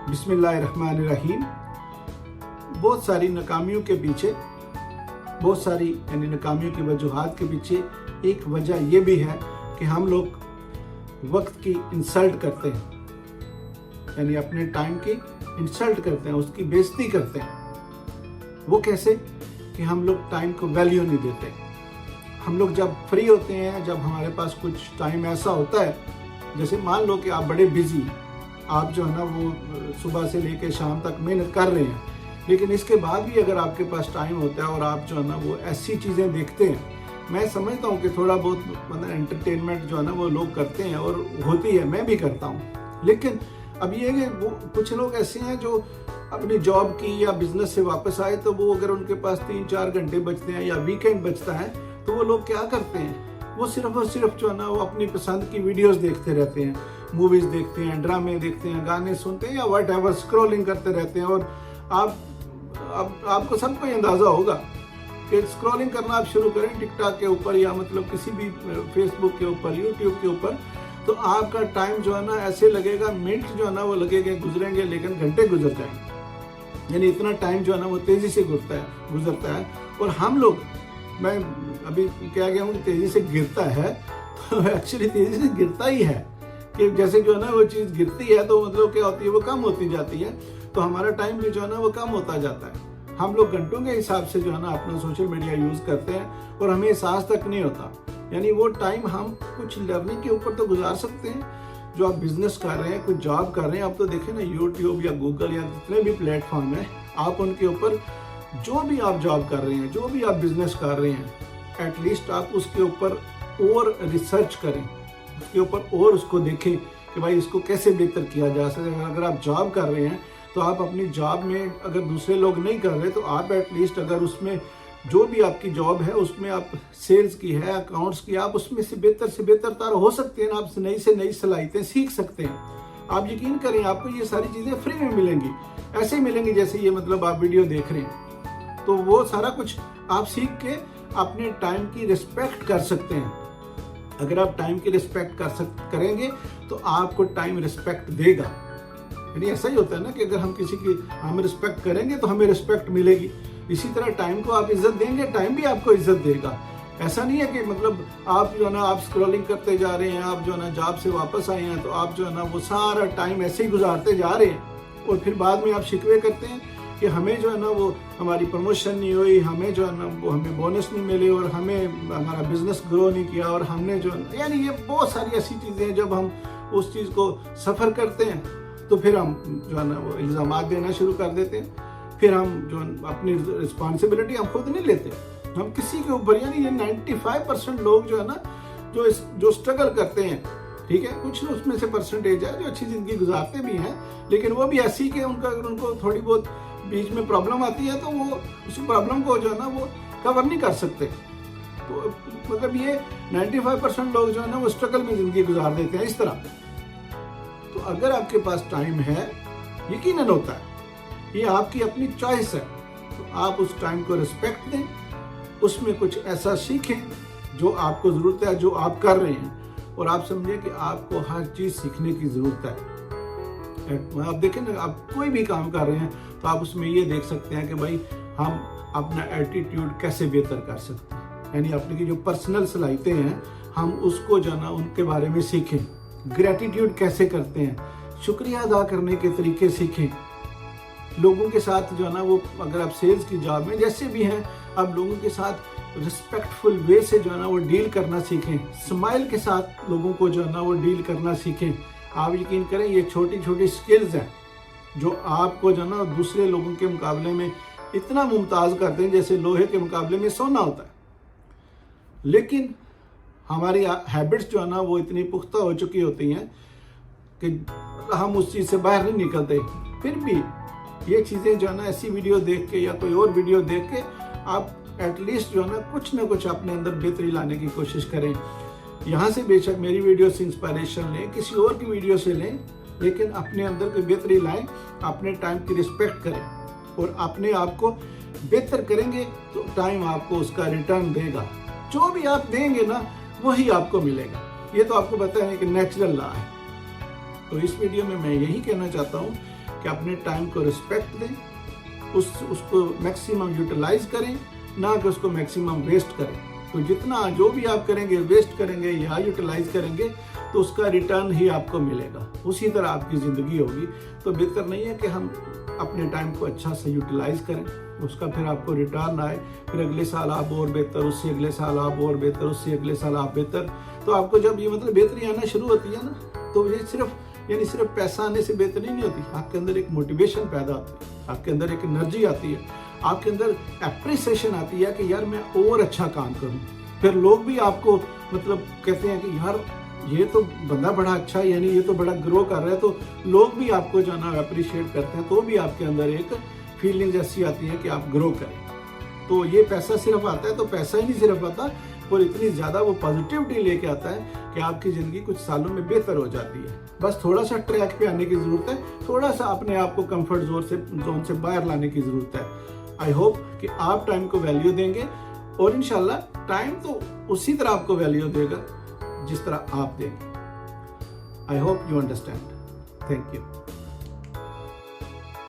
बिस्मिल्लाहिर्रहमानिर्रहीम। बहुत सारी नाकामियों के पीछे, बहुत सारी नाकामियों की वजूहात के पीछे एक वजह यह भी है कि हम लोग वक्त की इंसल्ट करते हैं, यानी अपने टाइम की इंसल्ट करते हैं, उसकी बेइज्जती करते हैं। वो कैसे कि हम लोग टाइम को वैल्यू नहीं देते। हम लोग जब फ्री होते हैं, जब हमारे पास कुछ टाइम ऐसा होता है, जैसे मान लो कि आप बड़े बिजी, आप जो है ना वो सुबह से लेकर शाम तक मेहनत कर रहे हैं, लेकिन इसके बाद भी अगर आपके पास टाइम होता है और आप जो है ना वो ऐसी चीज़ें देखते हैं, मैं समझता हूँ कि थोड़ा बहुत मतलब एंटरटेनमेंट जो है ना वो लोग करते हैं और होती है, मैं भी करता हूँ। लेकिन अब ये कि वो कुछ लोग ऐसे हैं जो अपनी जॉब की या बिजनेस से वापस आए तो वो अगर उनके पास 3-4 घंटे बचते हैं या वीकेंड बचता है तो वो लोग क्या करते हैं, वो सिर्फ और सिर्फ जो है ना वो अपनी पसंद की वीडियोस देखते रहते हैं, मूवीज देखते हैं, ड्रामे देखते हैं, गाने सुनते हैं या व्हाट एवर, स्क्रॉलिंग करते रहते हैं। और आपको सबको ये अंदाजा होगा कि स्क्रॉलिंग करना आप शुरू करें टिकटॉक के ऊपर या मतलब किसी भी फेसबुक के ऊपर, यूट्यूब के ऊपर, तो आपका टाइम जो है ना ऐसे लगेगा, मिनट जो है ना वो लगेंगे गुजरेंगे लेकिन घंटे गुजर जाएंगे। यानी इतना टाइम जो है ना वो तेजी से गुजरता है। और हम लोग, मैं अभी क्या गया हूँ तेजी से गिरता है, तो एक्चुअली तेजी से गिरता ही है कि जैसे जो है ना वो चीज़ गिरती है तो मतलब क्या होती है, वो कम होती जाती है, तो हमारा टाइम भी जो है ना वो कम होता जाता है। हम लोग घंटों के हिसाब से जो है ना अपना सोशल मीडिया यूज़ करते हैं और हमें एहसास तक नहीं होता। यानी वो टाइम हम कुछ लर्निंग के ऊपर तो गुजार सकते हैं। जो आप बिजनेस कर रहे हैं, कुछ जॉब कर रहे हैं, आप तो देखें ना यूट्यूब या गूगल या जितने भी प्लेटफॉर्म है, आप उनके ऊपर जो भी आप जॉब कर रहे हैं, जो भी आप बिजनेस कर रहे हैं, एटलीस्ट आप उसके ऊपर और रिसर्च करें, उसके ऊपर और उसको देखें कि भाई इसको कैसे बेहतर किया जा सकता है। अगर आप जॉब कर रहे हैं तो आप अपनी जॉब में, अगर दूसरे लोग नहीं कर रहे तो आप एटलीस्ट अगर उसमें जो भी आपकी जॉब है उसमें आप सेल्स की है, अकाउंट्स की, आप उसमें से बेहतर तार हो सकते हैं, आप नई से नई सलाहियतें सीख सकते हैं। आप यकीन करें आपको ये सारी चीज़ें फ्री में मिलेंगी, ऐसे ही मिलेंगी जैसे ये मतलब आप वीडियो देख रहे हैं। तो वो सारा कुछ आप सीख के अपने टाइम की रिस्पेक्ट कर सकते हैं। अगर आप टाइम की रिस्पेक्ट करेंगे तो आपको टाइम रिस्पेक्ट देगा। यानी ऐसा ही होता है ना कि अगर हम किसी की हम रिस्पेक्ट करेंगे तो हमें रिस्पेक्ट मिलेगी। इसी तरह टाइम को आप इज्जत देंगे, टाइम भी आपको इज्जत देगा। ऐसा नहीं है कि मतलब आप जो है ना आप स्क्रॉलिंग करते जा रहे हैं, आप जो है ना जॉब से वापस आए हैं तो आप जो है ना वो सारा टाइम ऐसे ही गुजारते जा रहे हैं और फिर बाद में आप शिकवे करते हैं कि हमें जो है ना वो हमारी प्रमोशन नहीं हुई, हमें जो है ना वो हमें बोनस नहीं मिले और हमें हमारा बिजनेस ग्रो नहीं किया और हमने जो है, यानी ये बहुत सारी ऐसी चीज़ें हैं जब हम उस चीज़ को सफ़र करते हैं तो फिर हम जो है ना वो इल्ज़ामात देना शुरू कर देते हैं। फिर हम जो अपनी रिस्पॉन्सिबिलिटी हम खुद नहीं लेते, हम किसी के ऊपर। यानी ये 95% लोग जो है ना जो स्ट्रगल करते हैं, ठीक है, कुछ उसमें से परसेंटेज है जो अच्छी ज़िंदगी गुजारते भी हैं, लेकिन वो भी ऐसी कि उनको थोड़ी बहुत बीच में प्रॉब्लम आती है तो वो उस प्रॉब्लम को जो है ना वो कवर नहीं कर सकते। तो मतलब ये 95% लोग जो है ना वो स्ट्रगल में ज़िंदगी गुजार देते हैं इस तरह। तो अगर आपके पास टाइम है, यकीनन होता है, ये आपकी अपनी चॉइस है, तो आप उस टाइम को रिस्पेक्ट दें, उसमें कुछ ऐसा सीखें जो आपको ज़रूरत है, जो आप कर रहे हैं, और आप समझें कि आपको हर चीज़ सीखने की ज़रूरत है। आप देखें ना, आप कोई भी काम कर रहे हैं तो आप उसमें ये देख सकते हैं कि भाई हम अपना एटीट्यूड कैसे बेहतर कर सकते हैं। यानी अपनी की जो पर्सनल सलाहियतें हैं हम उसको जो ना उनके बारे में सीखें, ग्रेटिट्यूड कैसे करते हैं, शुक्रिया अदा करने के तरीके सीखें। लोगों के साथ जो है ना वो, अगर आप सेल्स की जॉब में जैसे भी हैं, आप लोगों के साथ रिस्पेक्टफुल वे से जो है ना वो डील करना सीखें, स्माइल के साथ लोगों को जो है ना वो डील करना सीखें। आप यकीन करें ये छोटी छोटी स्किल्स हैं जो आपको जो है ना दूसरे लोगों के मुकाबले में इतना मुमताज़ करते हैं जैसे लोहे के मुकाबले में सोना होता है। लेकिन हमारी हैबिट्स जो है ना वो इतनी पुख्ता हो चुकी होती हैं कि हम उस चीज़ से बाहर नहीं निकलते। फिर भी ये चीज़ें जो है ना ऐसी वीडियो देख के या कोई और वीडियो देख के आप एटलीस्ट जो है ना कुछ अपने अंदर बेहतरी लाने की कोशिश करें। यहाँ से बेशक मेरी वीडियो से इंस्पायरेशन लें, किसी और की वीडियो से लें, लेकिन अपने अंदर कोई बेहतरी लाएं, अपने टाइम की रिस्पेक्ट करें और अपने आप को बेहतर करेंगे तो टाइम आपको उसका रिटर्न देगा। जो भी आप देंगे ना वही आपको मिलेगा। ये तो आपको पता है कि नेचुरल लॉ है। तो इस वीडियो में मैं यही कहना चाहता हूँ कि अपने टाइम को रिस्पेक्ट दें, उसको मैक्सिमम यूटिलाइज करें, ना कि उसको मैक्सिमम वेस्ट करें। तो जितना जो भी आप करेंगे, वेस्ट करेंगे या यूटिलाइज करेंगे, तो उसका रिटर्न ही आपको मिलेगा। उसी तरह आपकी ज़िंदगी होगी। तो बेहतर नहीं है कि हम अपने टाइम को अच्छा से यूटिलाइज करें, उसका फिर आपको रिटर्न आए, फिर अगले साल आप और बेहतर, उससे अगले साल आप और बेहतर, उससे अगले साल आप बेहतर। तो आपको जब ये मतलब बेहतरी आना शुरू होती है ना, तो ये सिर्फ पैसा आने से बेहतरी नहीं होती। आपके अंदर एक मोटिवेशन पैदा होती है, आपके अंदर एक एनर्जी आती है, आपके अंदर एप्रिसिएशन आती है कि यार मैं और अच्छा काम करूं। फिर लोग भी आपको मतलब कहते हैं कि यार ये तो बंदा बड़ा अच्छा है, यानी ये तो बड़ा ग्रो कर रहा है। तो लोग भी आपको जो ना अप्रिशिएट करते हैं, तो भी आपके अंदर एक फीलिंग ऐसी आती है कि आप ग्रो करें। तो ये पैसा सिर्फ आता है, तो पैसा ही नहीं सिर्फ आता, और इतनी ज़्यादा वो पॉजिटिविटी लेके आता है कि आपकी ज़िंदगी कुछ सालों में बेहतर हो जाती है। बस थोड़ा सा ट्रैक पे आने की ज़रूरत है, थोड़ा सा अपने आप को कंफर्ट जोन से बाहर लाने की ज़रूरत है। आई होप कि आप टाइम को वैल्यू देंगे, और इंशाल्लाह टाइम तो उसी तरह आपको वैल्यू देगा जिस तरह आप देंगे। I hope you understand. Thank you.